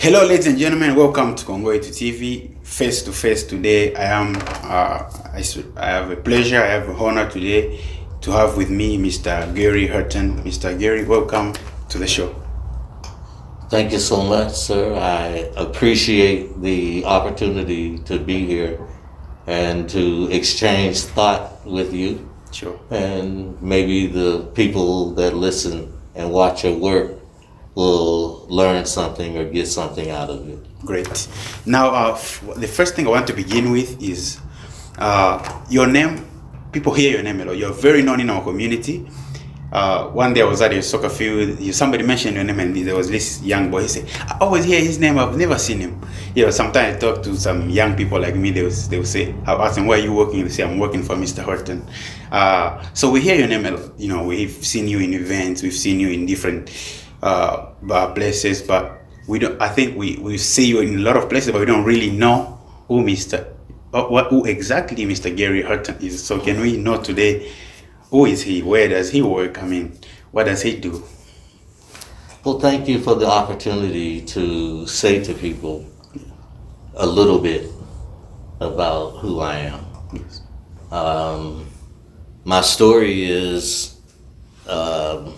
Hello, ladies and gentlemen. Welcome to Congo to TV. Face to face today. I have a pleasure. I have an honor today to have with me Mr. Gary Horton. Mr. Gary, welcome to the show. Thank you so much, sir. I appreciate the opportunity to be here and to exchange thought with you. Sure. And maybe the people that listen and watch your work will learn something or get something out of it. Great. Now, the first thing I want to begin with is your name. People hear your name a lot. You're very known in our community. One day I was at a soccer field. Somebody mentioned your name, and there was this young boy. He said, "I always hear his name. I've never seen him." Sometimes I talk to some young people like me. They will say, "I ask them, where are you working?" They say, "I'm working for Mr. Horton." So we hear your name a lot. We've seen you in events. We've seen you in different places, but we don't. I think we see you in a lot of places, but we don't really know who exactly Mr. Gary Horton is. So can we know today, who is he? Where does he work? I mean, what does he do? Well, thank you for the opportunity to say to people a little bit about who I am. Yes. My story is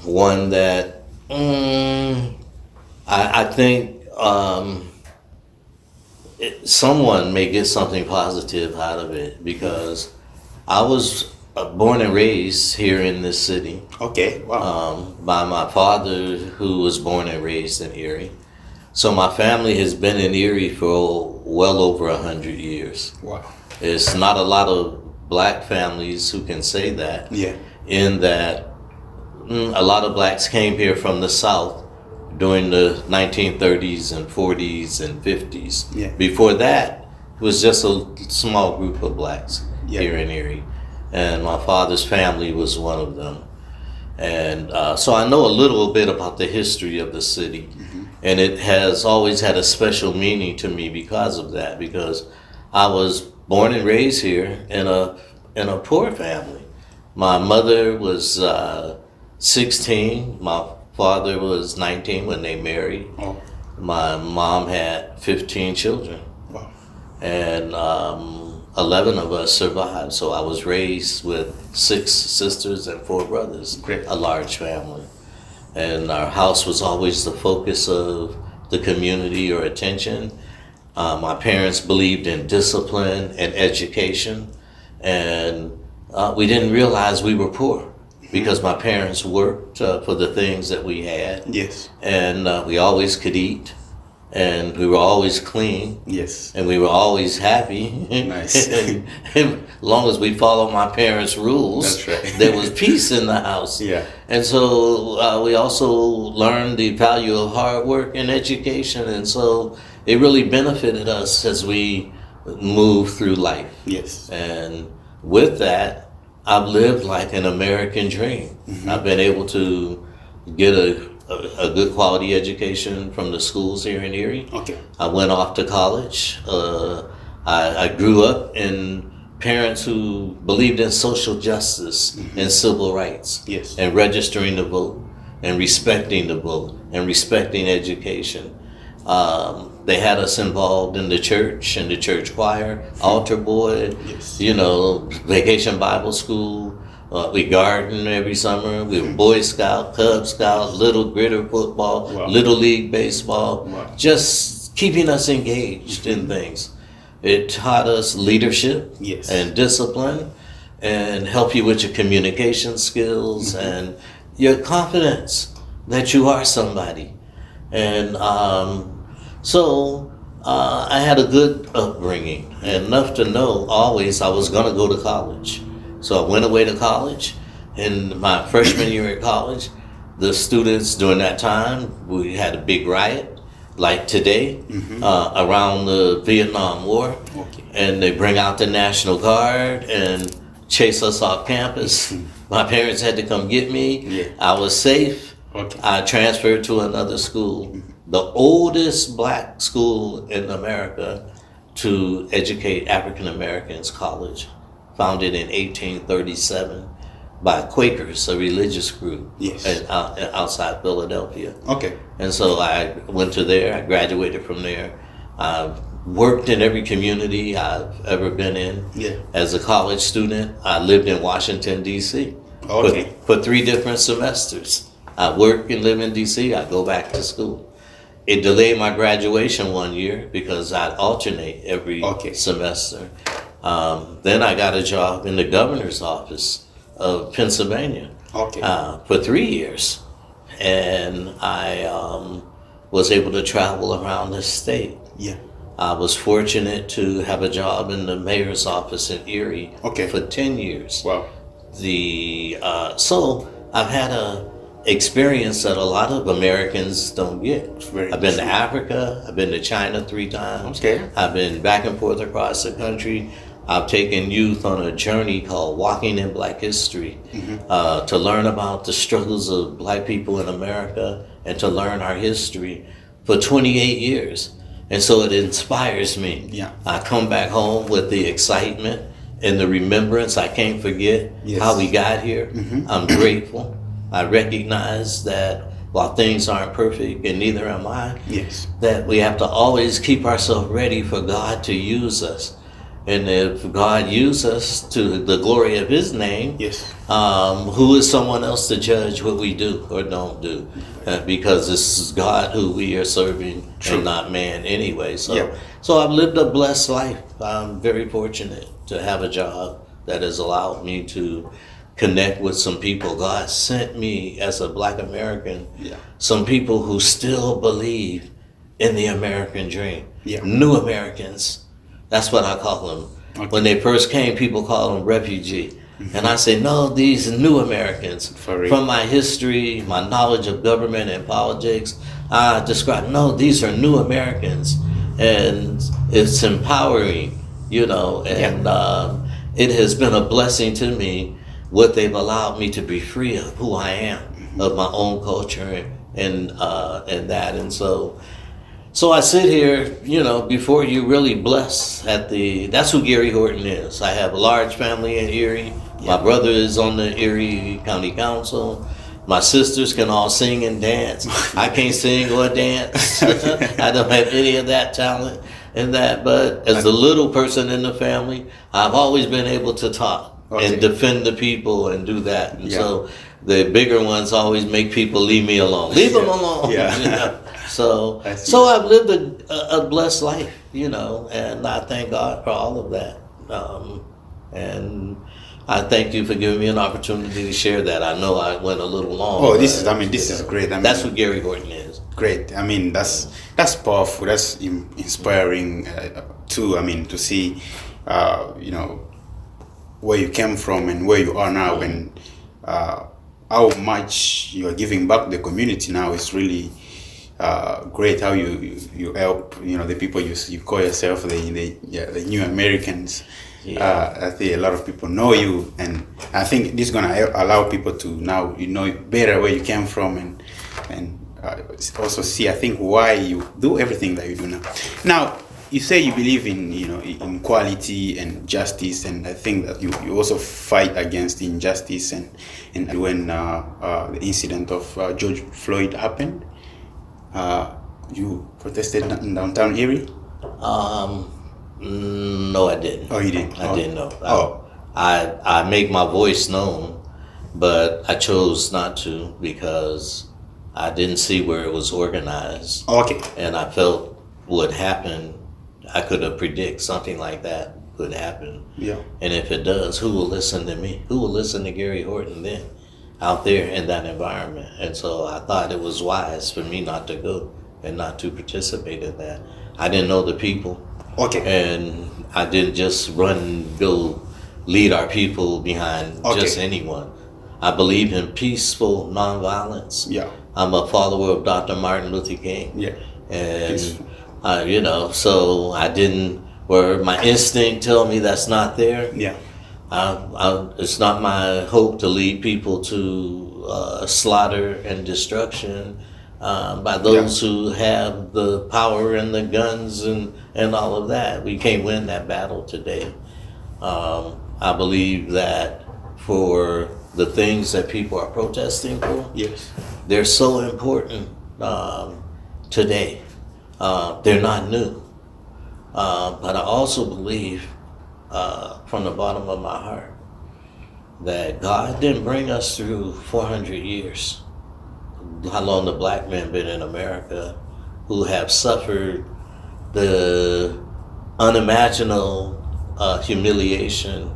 one that I think someone may get something positive out of it, because I was born and raised here in this city. Okay. Wow. By my father, who was born and raised in Erie. So my family has been in Erie for well over 100 years. Wow. It's not a lot of black families who can say that. Yeah. In that a lot of blacks came here from the South during the 1930s and 40s and 50s. Yeah. Before that, it was just a small group of blacks here in Erie. And my father's family was one of them. And so I know a little bit about the history of the city. Mm-hmm. And it has always had a special meaning to me because of that, because I was born and raised here in a poor family. My mother was 16. My father was 19 when they married. Oh. My mom had 15 children. Wow. And 11 of us survived. So I was raised with 6 sisters and 4 brothers. Great. A large family. And our house was always the focus of the community or attention. My parents believed in discipline and education. And we didn't realize we were poor, because my parents worked for the things that we had. Yes. And we always could eat, and we were always clean. Yes. And we were always happy. Nice. and as long as we followed my parents' rules, that's right. there was peace in the house. Yeah. And so we also learned the value of hard work and education, and so it really benefited us as we moved through life. Yes. And with that, I've lived like an American dream. Mm-hmm. I've been able to get a good quality education from the schools here in Erie. Okay. I went off to college. I grew up in parents who believed in social justice and civil rights. Yes. And registering to vote and respecting the vote and respecting education. They had us involved in the church and the church choir, altar boy, yes. Vacation Bible School. We garden every summer. We were Boy Scout, Cub Scout, Little Gritter football, wow. Little League baseball, wow. just keeping us engaged in things. It taught us leadership yes. and discipline, and help you with your communication skills and your confidence that you are somebody. And so I had a good upbringing, and enough to know always I was going to go to college. So I went away to college. In my freshman year at college, the students during that time, we had a big riot, like today, around the Vietnam War. Okay. And they bring out the National Guard and chase us off campus. My parents had to come get me. Yeah. I was safe. Okay. I transferred to another school, the oldest black school in America to educate African Americans, college, founded in 1837. by Quakers, a religious group, Yes. outside Philadelphia. Okay. And so I went to there. I graduated from there. I've worked in every community I've ever been in. Yeah. As a college student, I lived in Washington, D.C. Okay. For 3 different semesters. I work and live in D.C. I go back to school. It delayed my graduation 1 year because I'd alternate every semester. Then I got a job in the governor's office of Pennsylvania for 3 years. And I was able to travel around the state. Yeah. I was fortunate to have a job in the mayor's office in Erie for 10 years. Wow. So I've had a experience that a lot of Americans don't get. I've been to Africa, I've been to China 3 times. Okay. I've been back and forth across the country. I've taken youth on a journey called Walking in Black History to learn about the struggles of Black people in America and to learn our history for 28 years. And so it inspires me. Yeah. I come back home with the excitement and the remembrance. I can't forget how we got here. I'm grateful. I recognize that while things aren't perfect, and neither am I, that we have to always keep ourselves ready for God to use us. And if God uses us to the glory of His name, who is someone else to judge what we do or don't do? Because this is God who we are serving and not man anyway. So I've lived a blessed life. I'm very fortunate to have a job that has allowed me to connect with some people. God sent me as a Black American, some people who still believe in the American dream. New Americans. That's what I call them. When they first came, people called them refugee. And I say, no, these new Americans. From my history, my knowledge of government and politics, I describe, no, these are new Americans. And it's empowering, and it has been a blessing to me what they've allowed me to be free of who I am, of my own culture and that. And so I sit here, before you really blessed that's who Gary Horton is. I have a large family in Erie. My brother is on the Erie County Council. My sisters can all sing and dance. I can't sing or dance. I don't have any of that talent and that. But as the little person in the family, I've always been able to talk and defend the people and do that. And so the bigger ones always make people leave me alone. Leave them alone. So I've lived a blessed life, and I thank God for all of that. And I thank you for giving me an opportunity to share that. I know I went a little long. Oh, this is great. That's what Gary Horton is. Great. I mean, that's powerful. That's inspiring too. I mean, to see, where you came from and where you are now, and how much you are giving back to the community now is really great. How you help the people you call yourself the new Americans. I think a lot of people know you, and I think this is gonna allow people to now better where you came from and also see, I think, why you do everything that you do now. Now, you say you believe in in equality and justice, and I think that you also fight against injustice. And when the incident of George Floyd happened, you protested in downtown Erie. No, I didn't. Oh, you didn't? I didn't know. I make my voice known, but I chose not to because I didn't see where it was organized. Okay. And I felt what happened, I could have predicted something like that could happen. Yeah. And if it does, who will listen to me? Who will listen to Gary Horton then out there in that environment? And so I thought it was wise for me not to go and not to participate in that. I didn't know the people. Okay. And I didn't just go lead our people behind just anyone. I believe in peaceful nonviolence. Yeah. I'm a follower of Dr. Martin Luther King. Yeah. And, so I didn't, where my instinct tell me that's not there. Yeah. It's not my hope to lead people to slaughter and destruction by those who have the power and the guns and all of that. We can't win that battle today. I believe that for the things that people are protesting for, Yes. they're so important today. They're not new. But I also believe from the bottom of my heart that God didn't bring us through 400 years. How long the black men been in America who have suffered the unimaginable humiliation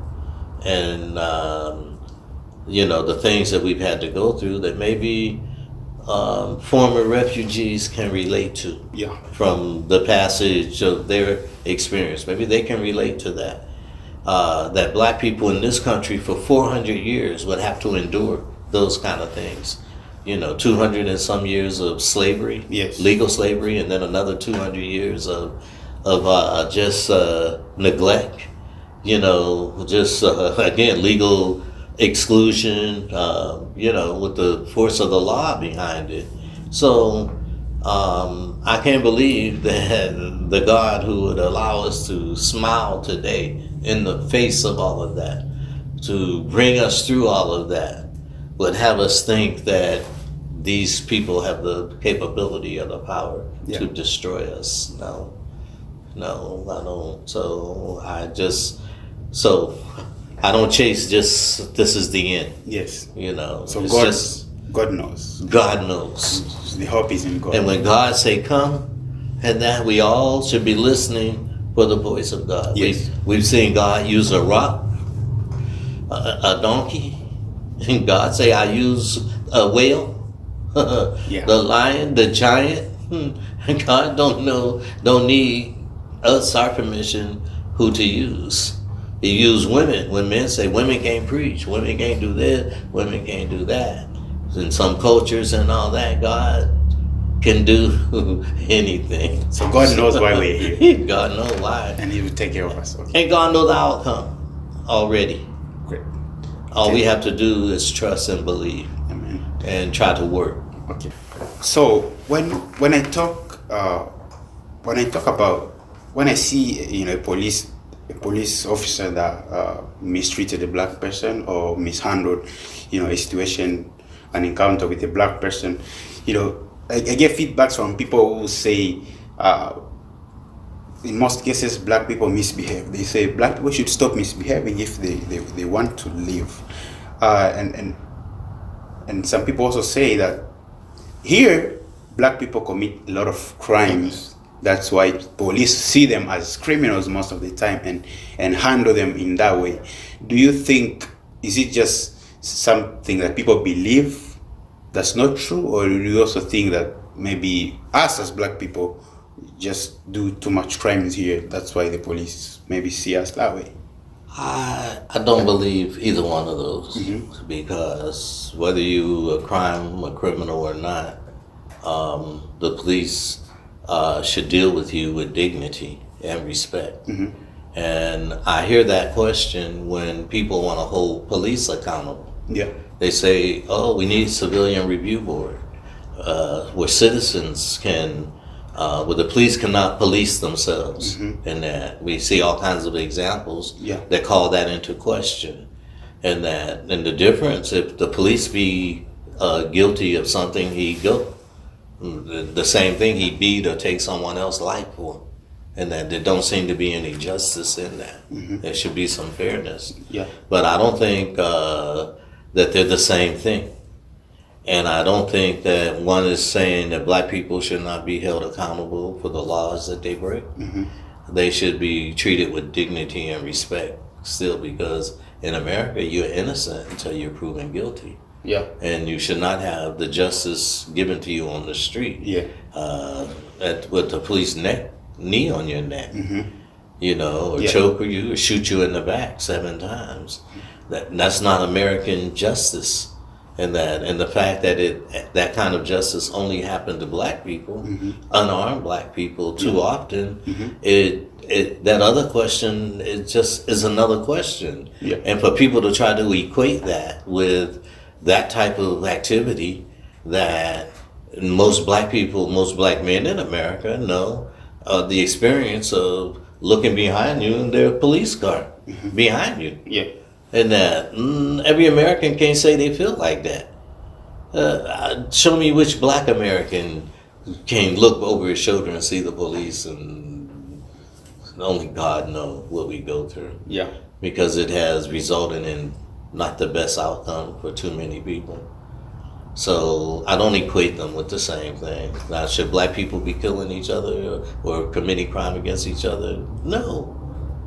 and the things that we've had to go through that maybe former refugees can relate to. Yeah. From the passage of their experience. Maybe they can relate to that. That black people in this country for 400 years would have to endure those kind of things. 200 and some years of slavery, Yes. legal slavery, and then another 200 years of just neglect. Just again legal exclusion. With the force of the law behind it. So I can't believe that the God who would allow us to smile today in the face of all of that, to bring us through all of that, would have us think that these people have the capability or the power to destroy us. No, I don't. So I don't chase just this is the end. Yes. So it's God knows. God knows. The hope is in God. And when God say come, and that we all should be listening for the voice of God. Yes. We've seen God use a rock, a donkey, and God say I use a whale, the lion, the giant. And God don't need us, our permission, who to use. He used women. When men say women can't preach, women can't do this, women can't do that. In some cultures and all that, God can do anything. So God knows why we're here. God knows why. And He will take care of us. Okay. And God knows the outcome already. Great. All we have to do is trust and believe. Amen. And try to work. Okay. So when I see a police officer that mistreated a black person or mishandled a situation, an encounter with a black person, I get feedbacks from people who say in most cases black people misbehave. They say black people should stop misbehaving if they want to live, and some people also say that here black people commit a lot of crimes. That's why police see them as criminals most of the time and handle them in that way. Do you think, is it just something that people believe that's not true, or do you also think that maybe us as black people just do too much crimes here, that's why the police maybe see us that way? I don't believe either one of those, because whether you a criminal or not, the police should deal with you with dignity and respect. And I hear that question when people want to hold police accountable. Yeah. They say, oh, we need a civilian review board where citizens can, where the police cannot police themselves. And that we see all kinds of examples that call that into question. And the difference, if the police be guilty of something, he go. The same thing he beat or take someone else's life for. And that there don't seem to be any justice in that. There should be some fairness. Yeah. But I don't think that they're the same thing. And I don't think that one is saying that black people should not be held accountable for the laws that they break. They should be treated with dignity and respect still, because in America you're innocent until you're proven guilty. Yeah. And you should not have the justice given to you on the street. Yeah. With the police knee on your neck, or choke you or shoot you in the back 7 times. That's not American justice. And the fact that that kind of justice only happened to black people, unarmed black people, too often, that other question is another question. Yeah. And for people to try to equate that with that type of activity, that most black men in America know the experience of looking behind you in their police car behind you. Yeah. And that every American can't say they feel like that. Show me which black American can look over his shoulder and see the police, and only God knows what we go through. Yeah. Because it has resulted in not the best outcome for too many people. So I don't equate them with the same thing. Now, should black people be killing each other or committing crime against each other? No.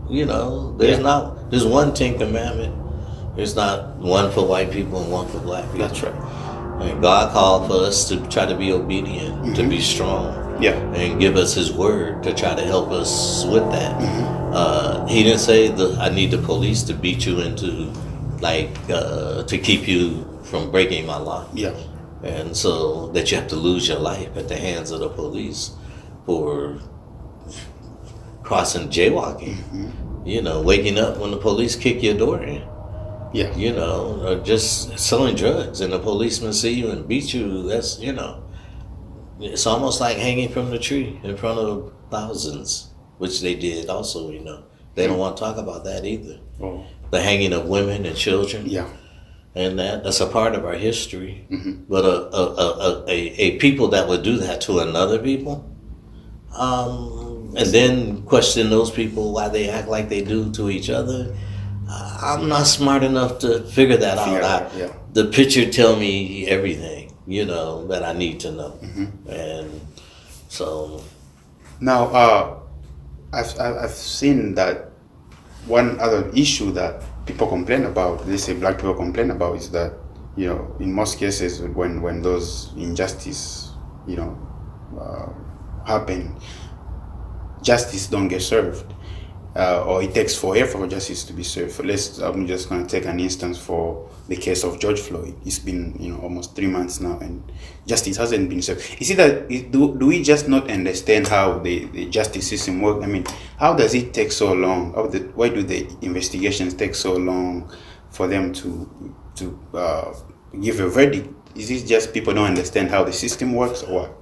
There's one Ten Commandment. There's not one for white people and one for black people. That's right. And God called for us to try to be obedient, to be strong, and give us His word to try to help us with that. He didn't say that I need the police to beat you into, to keep you from breaking my law. Yeah. And so that you have to lose your life at the hands of the police for crossing jaywalking. Waking up when the police kick your door in. Yeah. Or just selling drugs and the policeman see you and beat you. That's, it's almost like hanging from the tree in front of thousands, which they did also, They don't want to talk about that either. Oh. The hanging of women and children. Yeah. And that's a part of our history. But a people that would do that to another people, and then question those people why they act like they do to each other, I'm not smart enough to figure that out. The picture tell me everything, that I need to know. And so now, I've seen that one other issue that people complain about, they say black people complain about, is that, in most cases when those injustice, happen, justice don't get served, or it takes forever for justice to be served. I'm just going to take an instance for the case of George Floyd. It's been, almost 3 months now, and justice hasn't been served. Is it that do we just not understand how the justice system works? I mean, how does it take so long? Why do the investigations take so long for them to give a verdict? Is it just people don't understand how the system works, or what?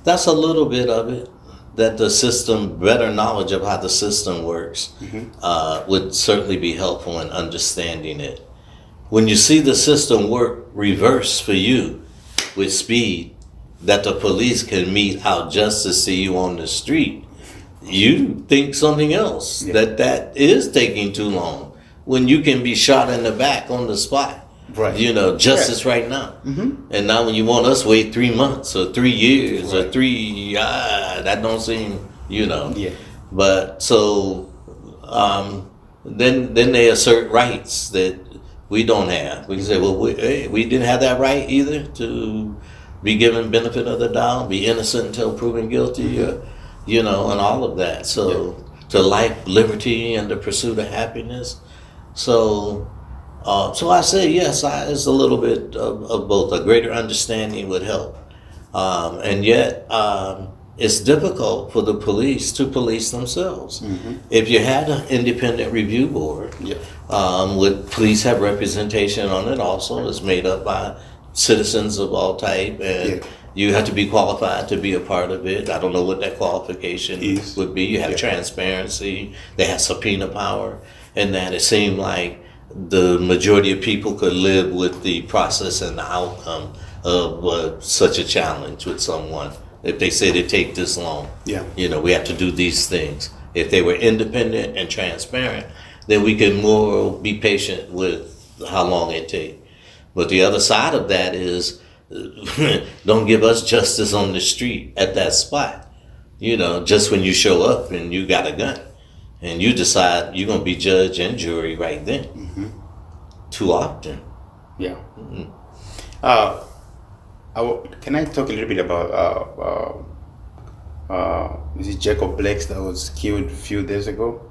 That's a little bit of it. That the system, better knowledge of how the system works, would certainly be helpful in understanding it. When you see the system work reverse for you with speed, that the police can mete out just to see you on the street, you think something else, that is taking too long, when you can be shot in the back on the spot. Right. Justice right now. And now when you want us wait 3 months or 3 years or that don't seem, Yeah. But so then they assert rights that we don't have. We say, well, we didn't have that right either to be given benefit of the doubt, be innocent until proven guilty, and all of that. So to life, liberty, and the pursuit of happiness. So I say yes. It's a little bit of both. A greater understanding would help, and yet it's difficult for the police to police themselves. If you had an independent review board, would police have representation on it? Also, it's made up by citizens of all type, and you have to be qualified to be a part of it. I don't know what that qualification would be. You have transparency. They have subpoena power, and that it seemed like the majority of people could live with the process and the outcome of such a challenge with someone. If they said it take this long, we have to do these things. If they were independent and transparent, then we could more be patient with how long it takes. But the other side of that is, don't give us justice on the street at that spot. Just when you show up and you got a gun. And you decide you're going to be judge and jury right then. Too often. Yeah. Can I talk a little bit about is it Jacob Blake that was killed a few days ago?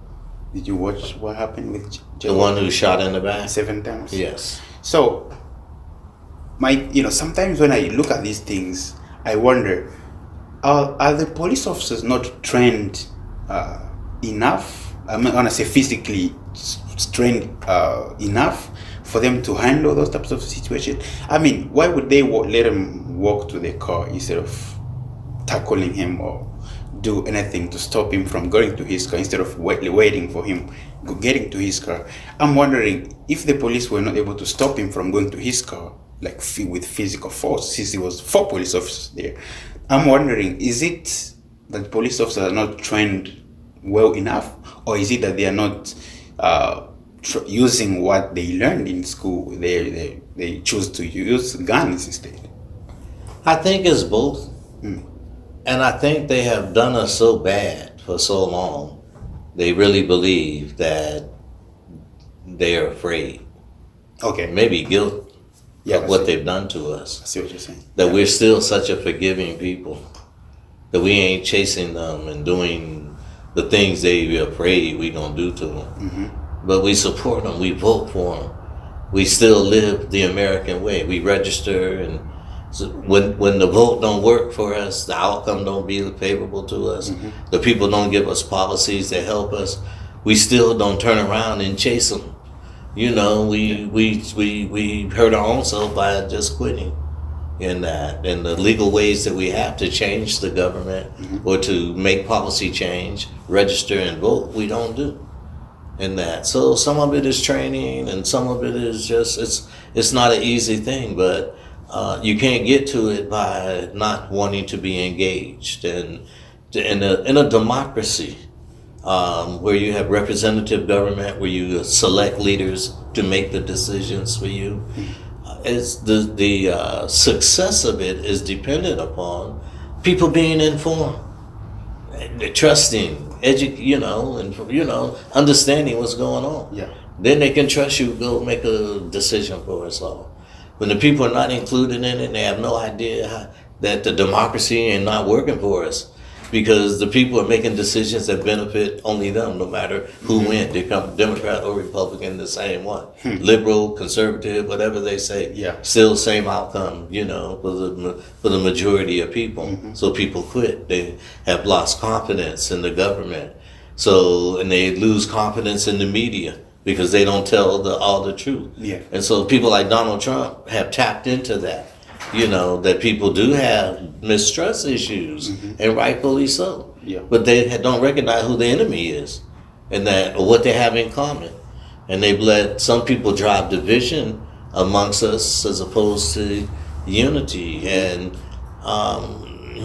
Did you watch what happened with Jacob? The one who shot in the back? 7 times? Yes. So, sometimes when I look at these things, I wonder, are the police officers not trained enough? I'm not gonna say physically trained enough for them to handle those types of situations. I mean, why would they let him walk to the car instead of tackling him or do anything to stop him from going to his car instead of waiting for him getting to his car. I'm wondering if the police were not able to stop him from going to his car, like with physical force, since it was 4 police officers there. I'm wondering, is it that police officers are not trained well enough, or is it that they are not using what they learned in school? They choose to use guns instead. I think it's both. And I think they have done us so bad for so long, they really believe that they're afraid. Okay. Maybe guilt of what they've done to I us. see what you're saying. That we're still such a forgiving people. That we ain't chasing them and doing the things they're afraid we gonna do to them. But we support them, we vote for them. We still live the American way. We register, and so when the vote don't work for us, the outcome don't be favorable to us, the people don't give us policies that help us, we still don't turn around and chase them. You know, we hurt our own self by just quitting in that. And the legal ways that we have to change the government or to make policy change, register and vote, we don't do in that. So some of it is training, and some of it is just, it's not an easy thing, but you can't get to it by not wanting to be engaged. And in a democracy, where you have representative government, where you select leaders to make the decisions for you, it's the success of it is dependent upon people being informed, trusting, understanding what's going on. Yeah. Then they can trust you to go make a decision for us all. When the people are not included in it, they have no idea that the democracy ain't not working for us, because the people are making decisions that benefit only them, no matter who wins. They come Democrat or Republican, the same one. Liberal, conservative, whatever they say. Yeah. Still same outcome, for the majority of people. So people quit. They have lost confidence in the government. And they lose confidence in the media, because they don't tell all the truth. Yeah. And so people like Donald Trump have tapped into that, that people do have mistrust issues, and rightfully so. Yeah. But they don't recognize who the enemy is, and or what they have in common. And they've let some people drive division amongst us as opposed to unity. And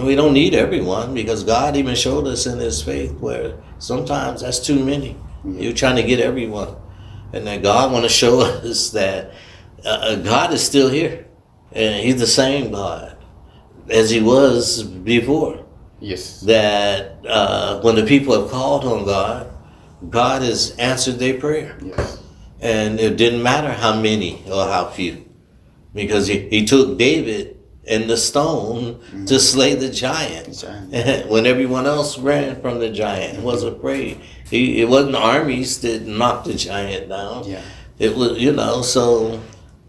we don't need everyone, because God even showed us in his faith where sometimes that's too many. You're trying to get everyone. And that God want to show us that God is still here. And he's the same God as he was before. Yes. That when the people have called on God, God has answered their prayer. Yes. And it didn't matter how many or how few. Because he took David and the stone to slay the giant. When everyone else ran from the giant and was afraid. It wasn't armies that knocked the giant down. Yeah. It was, so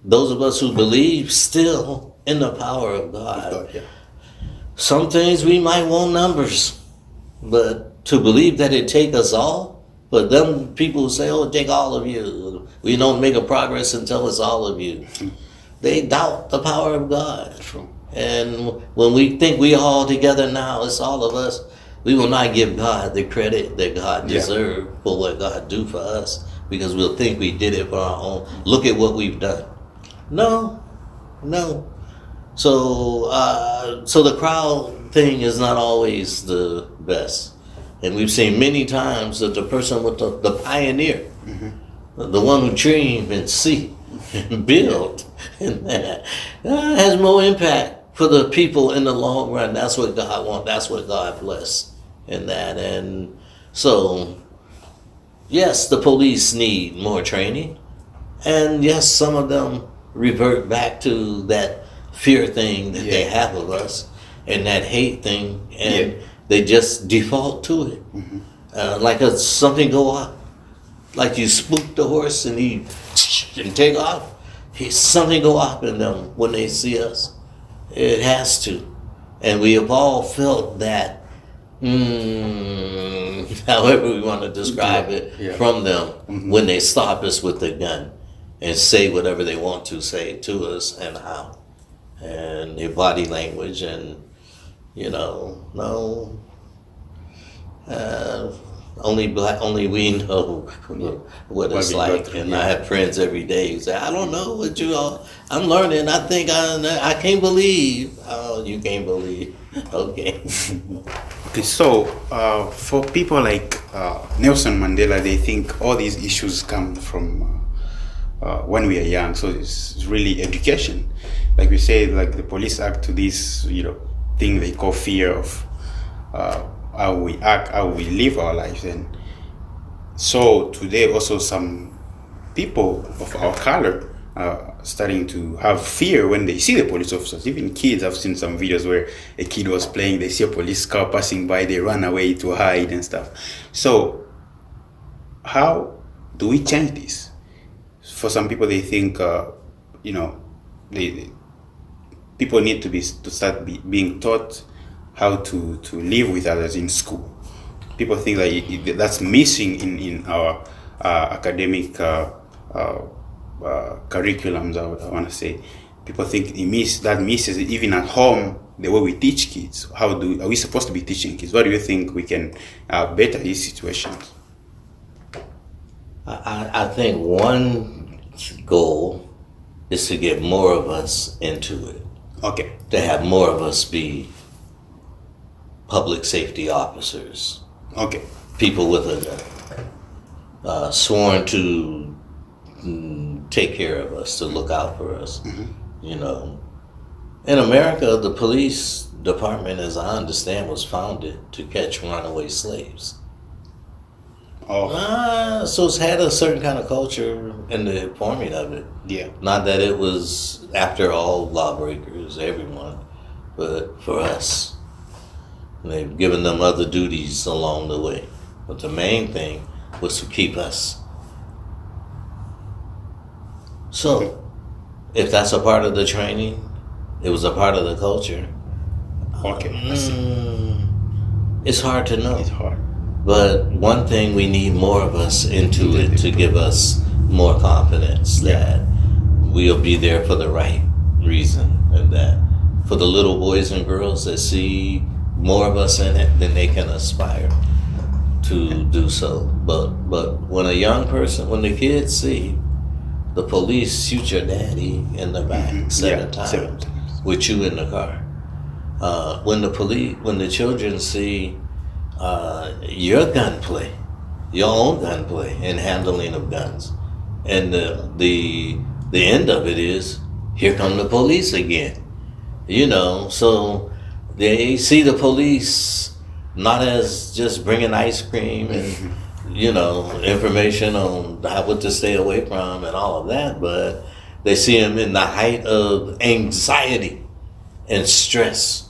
those of us who believe still in the power of God, some things we might want numbers, but to believe that it take us all, but them people who say, oh, take all of you, we don't make a progress until it's all of you. They doubt the power of God. True. And when we think we all together now, it's all of us, we will not give God the credit that God deserves for what God do for us, because we'll think we did it for our own. Look at what we've done. No. So the crowd thing is not always the best. And we've seen many times that the person with the pioneer, the one who dreamed and see and build, and that has more impact for the people in the long run. That's what God wants. That's what God bless in that. And so, yes, the police need more training. And yes, some of them revert back to that fear thing that they have of us, and that hate thing, and they just default to it. Like something go off, like you spook the horse and he take off. Something go off in them when they see us. It has to, and we have all felt that. However we want to describe it from them when they stop us with the gun and say whatever they want to say to us and how, and their body language, and no, Uh, only we know what it's like. And I have friends every day who say, I don't know what you all, I'm learning. I think I can't believe. Oh, you can't believe. Okay. Okay, so for people like Nelson Mandela, they think all these issues come from when we are young. So it's really education. Like we say, like the police act to this, thing they call fear of how we act, how we live our lives. And so today also some people of our color are starting to have fear when they see the police officers. Even kids, I've seen some videos where a kid was playing, they see a police car passing by, they run away to hide and stuff. So how do we change this? For some people, they think, they people need to start being taught how to live with others in school. People think that that's missing in our academic curriculums. I want to say, people think that misses it. Even at home, the way we teach kids. Are we supposed to be teaching kids? What do you think we can better these situations? I think one goal is to get more of us into it. Okay. To have more of us be public safety officers. Okay. People with a sworn to take care of us, to look out for us. Mm-hmm. In America, the police department, as I understand, was founded to catch runaway slaves. Oh. So it's had a certain kind of culture in the forming of it. Yeah. Not that it was, after all, lawbreakers, everyone, but for us. And they've given them other duties along the way. But the main thing was to keep us. So, if that's a part of the training, it was a part of the culture. Okay. It's hard to know. It's hard. But one thing, we need more of us into it to give us more confidence that we'll be there for the right reason, and that for the little boys and girls that see more of us in it, then they can aspire to do so. But when a young person, when the kids see the police shoot your daddy in the back seven times with you in the car, when the children see your gunplay, your own gunplay and handling of guns, and the end of it is, here come the police again. So they see the police not as just bringing ice cream and information on what to stay away from and all of that, but they see them in the height of anxiety and stress.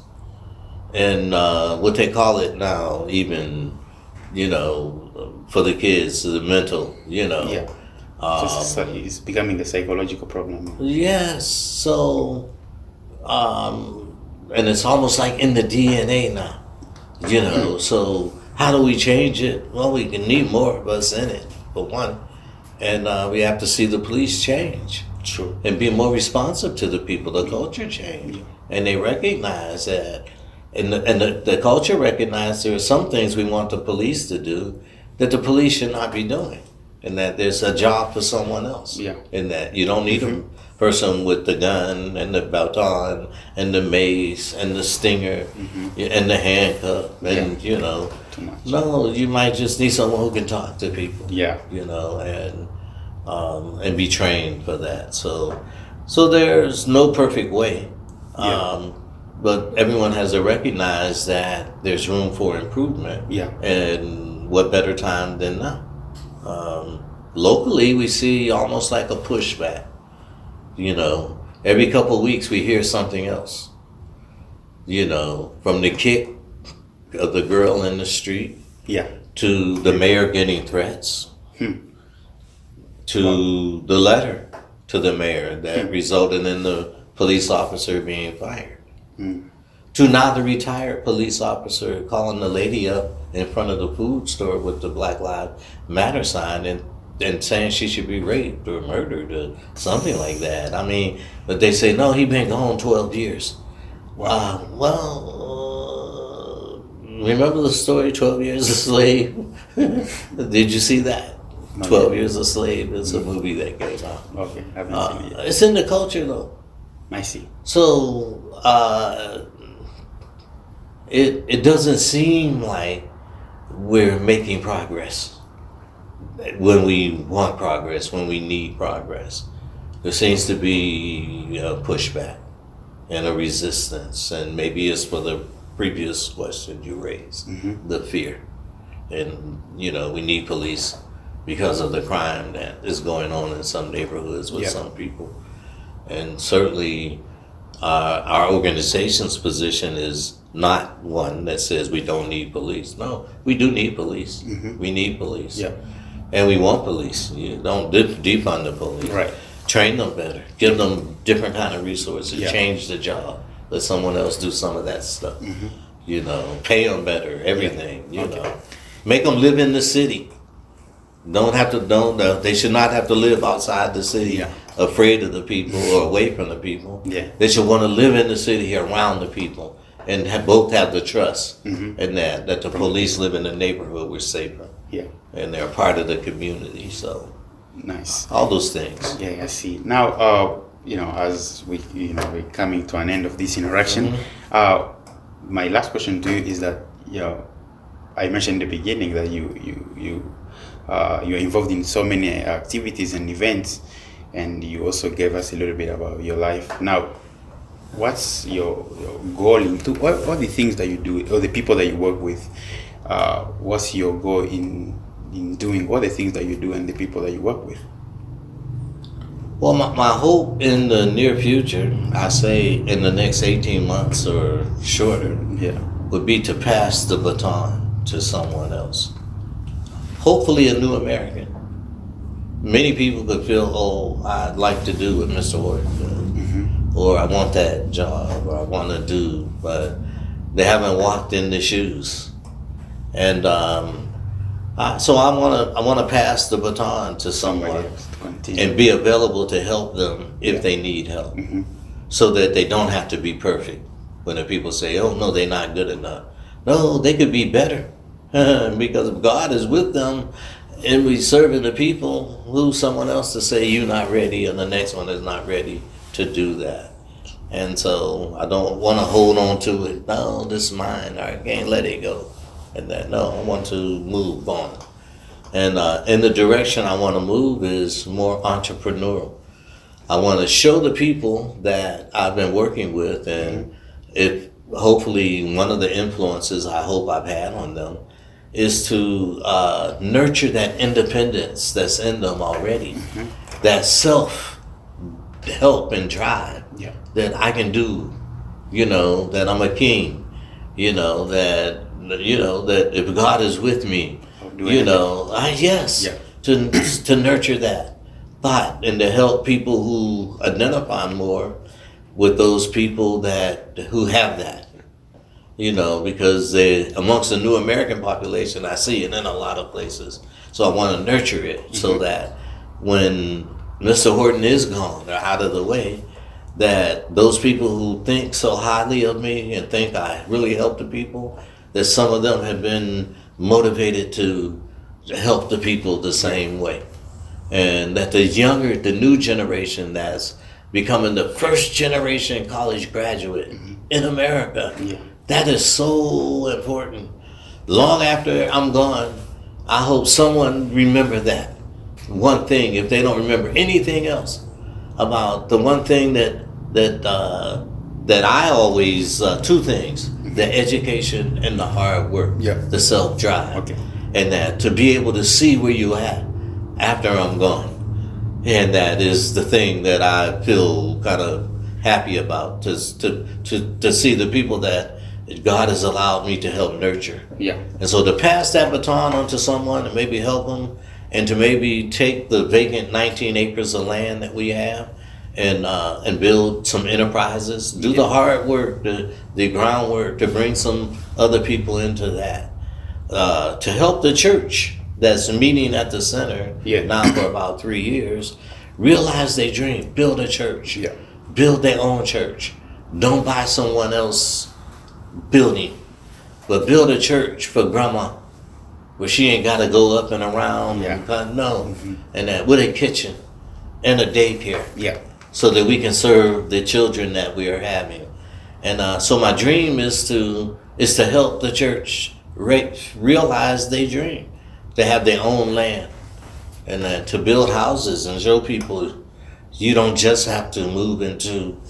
And what they call it now, even, for the kids, the mental, Yeah. It's becoming a psychological problem. Yes. So, and it's almost like in the DNA now, So how do we change it? Well, we can need more of us in it, for one. And we have to see the police change. True. And be more responsive to the people, the culture change. And they recognize that. And the culture recognizes there are some things we want the police to do that the police should not be doing, and that there's a job for someone else. Yeah. And that you don't need a person with the gun and the baton and the mace and the stinger and the handcuff and Too much. No, you might just need someone who can talk to people. Yeah. And be trained for that. So there's no perfect way. But everyone has to recognize that there's room for improvement. Yeah. And what better time than now? Locally, we see almost like a pushback. Every couple of weeks we hear something else. From the kick of the girl in the street. Yeah. To the mayor getting threats. To the letter to the mayor that resulted in the police officer being fired. To now the retired police officer calling the lady up in front of the food store with the Black Lives Matter sign and saying she should be raped or murdered or something like that. I mean, but they say, no, he been gone 12 years. Wow. remember the story, 12 Years a Slave? Did you see that? Not 12 yet. Years a Slave is a movie that came out. Okay, I haven't seen it yet. It's in the culture though. I see. So it doesn't seem like we're making progress when we want progress, when we need progress. There seems to be a pushback and a resistance, and maybe it's for the previous question you raised, the fear. And, we need police because of the crime that is going on in some neighborhoods with some people. And certainly our organization's position is not one that says we don't need police. No, we do need police. We need police. Yeah. And we want police. You don't defund the police. Right. Train them better. Give them different kind of resources. Yeah. Change the job. Let someone else do some of that stuff. Pay them better. Everything. You know, make them live in the city. They should not have to live outside the city, afraid of the people or away from the people. Yeah. They should want to live in the city around the people and both have the trust in that the police live in the neighborhood, we're safer. Yeah. And they're part of the community. So Nice. all those things. Yeah, I see. Now, as we're coming to an end of this interaction, my last question to you is that, I mentioned in the beginning that you're involved in so many activities and events, and you also gave us a little bit about your life. Now, what's your goal into what the things that you do, or the people that you work with? What's your goal in doing all the things that you do and the people that you work with? Well, my hope in the near future, I say in the next 18 months or shorter, would be to pass the baton to someone else. Hopefully a new American. Many people could feel, I'd like to do what Mr. Horton did, or I want that job, or I want to do, but they haven't walked in the shoes. And so I want to pass the baton to someone and be available to help them if they need help, so that they don't have to be perfect. When the people say, "Oh no, they're not good enough," no, they could be better because if God is with them, and we serving the people, who's someone else to say you're not ready, and the next one is not ready to do that. And so I don't want to hold on to it. No, this is mine. I can't let it go. And that, no, I want to move on. And in the direction I want to move is more entrepreneurial. I want to show the people that I've been working with, and if hopefully one of the influences I hope I've had on them is to nurture that independence that's in them already, that self-help and drive that I can do, that I'm a king, that if God is with me, to nurture that thought and to help people who identify more with those people who have that. Because amongst the new American population, I see it in a lot of places. So I want to nurture it so that when Mr. Horton is gone or out of the way, that those people who think so highly of me and think I really help the people, that some of them have been motivated to help the people the same way. And that the new generation that's becoming the first generation college graduate in America, that is so important. Long after I'm gone, I hope someone remember that one thing, if they don't remember anything else, about the one thing that I always, two things, the education and the hard work, the self-drive, and that to be able to see where you at after I'm gone. And that is the thing that I feel kind of happy about, to see the people that God has allowed me to help nurture. And so to pass that baton on to someone and maybe help them, and to maybe take the vacant 19 acres of land that we have and build some enterprises, do the hard work, the groundwork, to bring some other people into that, to help the church that's meeting at the center now for about 3 years, realize their dream, build a church, build their own church. Don't buy someone else's building but build a church for grandma where she ain't got to go up and around. Yeah. No. And that with a kitchen and a daycare. Yeah. So that we can serve the children that we are having. And so my dream is to help the church realize their dream, to have their own land, and to build houses and show people you don't just have to move into,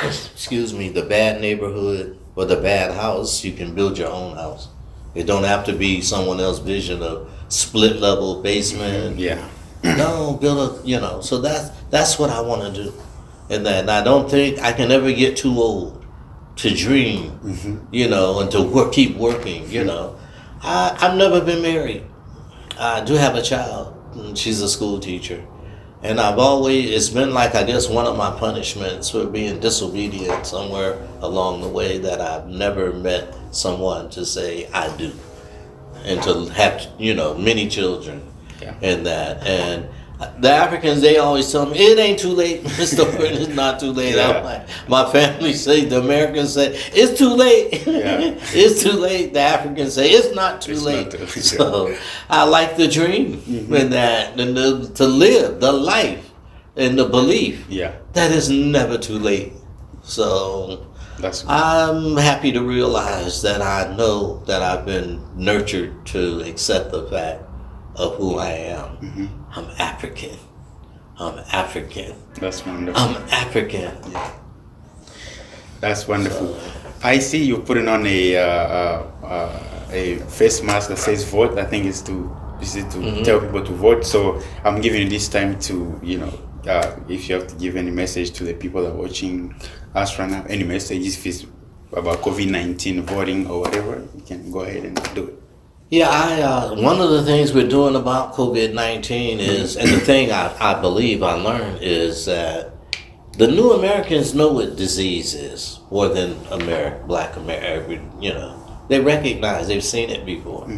excuse me, the bad neighborhood or the bad house. You can build your own house. It don't have to be someone else's vision of split level basement. Yeah. No, build a, so that's what I want to do. And I don't think I can ever get too old to dream, and to keep working, I've never been married. I do have a child, and she's a school teacher. And it's been like, I guess, one of my punishments for being disobedient somewhere along the way, that I've never met someone to say I do. And to have, many children. Yeah. And the Africans, they always tell me, it ain't too late, Mr. Horton, it's not too late. Yeah. I'm like, my family say, the Americans say, it's too late. Yeah. It's too late. The Africans say, it's not too late. Not too late. So I like the dream and to live the life and the belief that it's never too late. So that's good. I'm happy to realize that I know that I've been nurtured to accept the fact of who I am. I'm African. That's wonderful. I'm African. Yeah. That's wonderful. I see you putting on a face mask that says vote. I think it's to tell people to vote. So I'm giving you this time to, if you have to give any message to the people that are watching us right now, any messages, if it's about COVID-19 voting or whatever, you can go ahead and do it. Yeah, one of the things we're doing about COVID-19 is, and the thing I believe I learned is that the new Americans know what disease is more than Black America. They recognize, they've seen it before.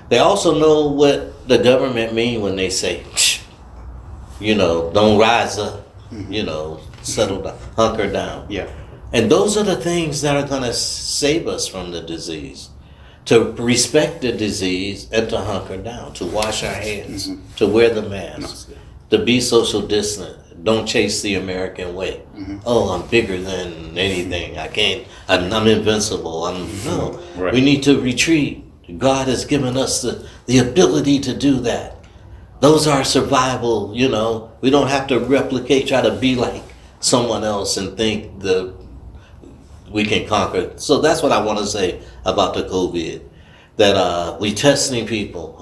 They also know what the government mean when they say, don't rise up, settle down, hunker down. Yeah. And those are the things that are going to save us from the disease. To respect the disease and to hunker down, to wash our hands, to wear the mask, to be social distant, don't chase the American way. Oh, I'm bigger than anything. I'm invincible. No. Right. We need to retreat. God has given us the ability to do that. Those are survival, We don't have to try to be like someone else and think we can conquer. So that's what I want to say about the COVID. That we testing people.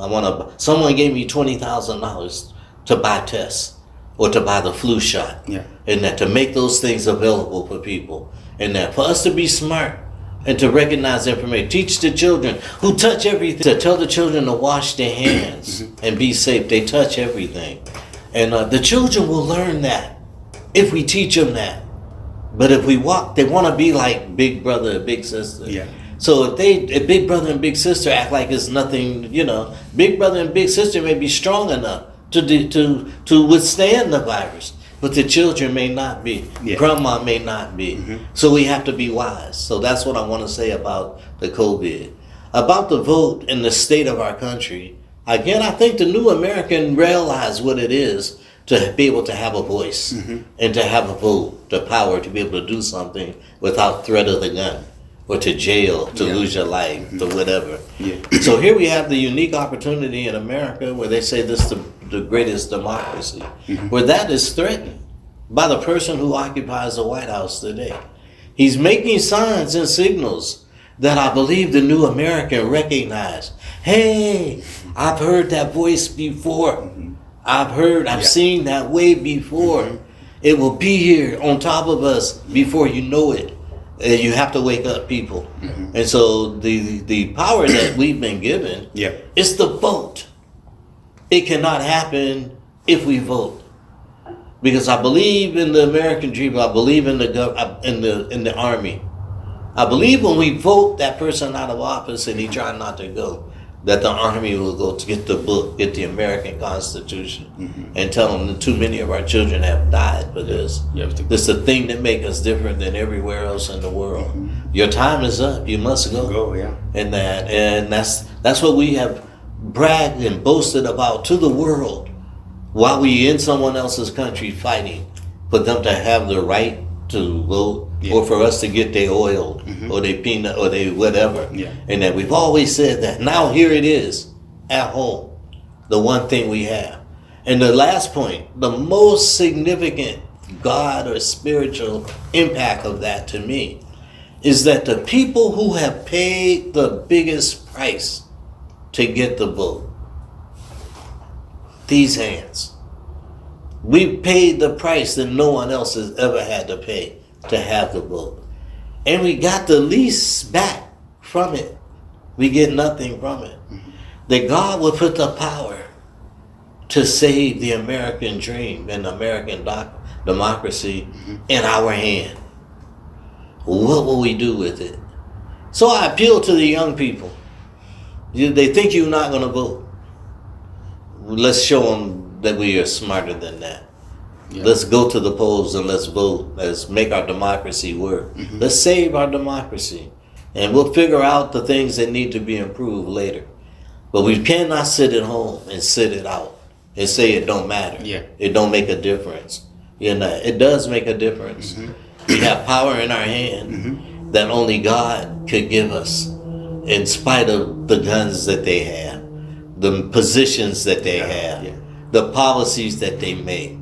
Someone gave me $20,000 to buy tests or to buy the flu shot. Yeah. And that to make those things available for people. And that for us to be smart and to recognize information. Teach the children who touch everything. To tell the children to wash their hands and be safe. They touch everything. And the children will learn that if we teach them that. But if they want to be like big brother and big sister. Yeah. So if big brother and big sister act like it's nothing, big brother and big sister may be strong enough to withstand the virus, but the children may not be. Yeah. Grandma may not be. So we have to be wise. So that's what I want to say about the COVID. About the vote in the state of our country. Again, I think the new American realize what it is to be able to have a voice and to have a vote, the power to be able to do something without threat of the gun or to jail, to lose your life, to whatever. Yeah. So here we have the unique opportunity in America where they say this is the greatest democracy, where that is threatened by the person who occupies the White House today. He's making signs and signals that I believe the new American recognize. Hey, I've heard that voice before. I've seen that wave before. It will be here on top of us before you know it. You have to wake up, people. And so the power that we've been given is the vote. It cannot happen if we vote. Because I believe in the American dream. I believe in the army. I believe when we vote that person out of office and he tried not to go, that the army will go to get the book, get the American Constitution, and tell them that too many of our children have died for this. This is the thing that makes us different than everywhere else in the world. Your time is up. You must go. Go, yeah. And that's what we have bragged and boasted about to the world while we in someone else's country fighting for them to have the right to vote, or for us to get their oil or their peanut or their whatever. Yeah. And that we've always said that. Now here it is at home, the one thing we have. And the last point, the most significant God or spiritual impact of that to me is that the people who have paid the biggest price to get the vote, these hands, we paid the price that no one else has ever had to pay to have the vote. And we got the least back from it. We get nothing from it. That God will put the power to save the American dream and American democracy in our hand. What will we do with it? So I appeal to the young people. They think you're not going to vote. Let's show them that we are smarter than that. Yeah. Let's go to the polls and let's vote. Let's make our democracy work. Let's save our democracy. And we'll figure out the things that need to be improved later. But we cannot sit at home and sit it out and say it don't matter. Yeah. It don't make a difference. It does make a difference. We have power in our hand that only God could give us, in spite of the guns that they have, the positions that they have, the policies that they make.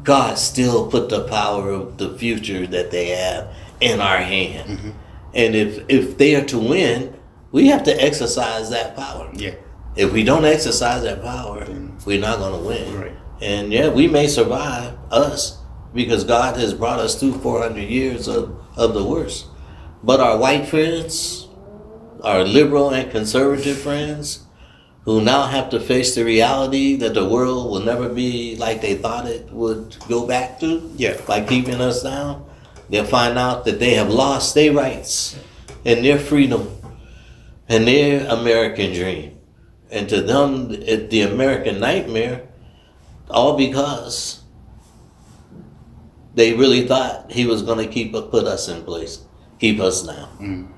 God still put the power of the future that they have in our hand. And if they are to win, we have to exercise that power. Yeah. If we don't exercise that power, we're not going to win. Right. And we may survive, us, because God has brought us through 400 years of the worst. But our white friends, our liberal and conservative friends, who now have to face the reality that the world will never be like they thought it would go back to, by keeping us down, they'll find out that they have lost their rights and their freedom and their American dream. And to them, the American nightmare, all because they really thought he was going to put us in place, keep us down.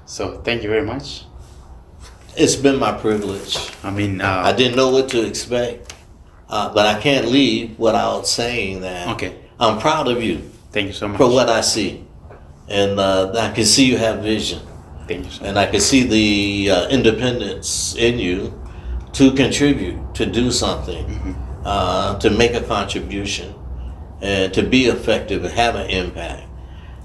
So thank you very much. It's been my privilege. I mean, I didn't know what to expect, but I can't leave without saying that I'm proud of you. Thank you so much for what I see, and I can see you have vision. Thank you so much. And I can see the independence in you to contribute, to do something, to make a contribution, and to be effective and have an impact.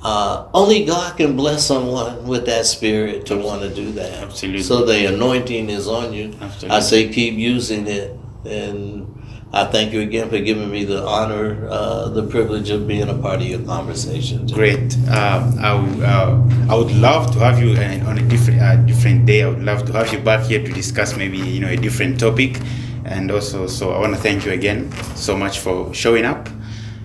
Only God can bless someone with that spirit to want to do that. Absolutely. So the anointing is on you. Absolutely. I say keep using it, and I thank you again for giving me the honor, the privilege of being a part of your conversation today. Great. I would love to have you on a different day. I would love to have you back here to discuss maybe a different topic, and also so I want to thank you again so much for showing up.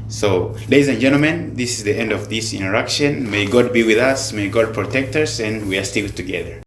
So, ladies and gentlemen, this is the end of this interaction. May God be with us. May God protect us, and we are still together.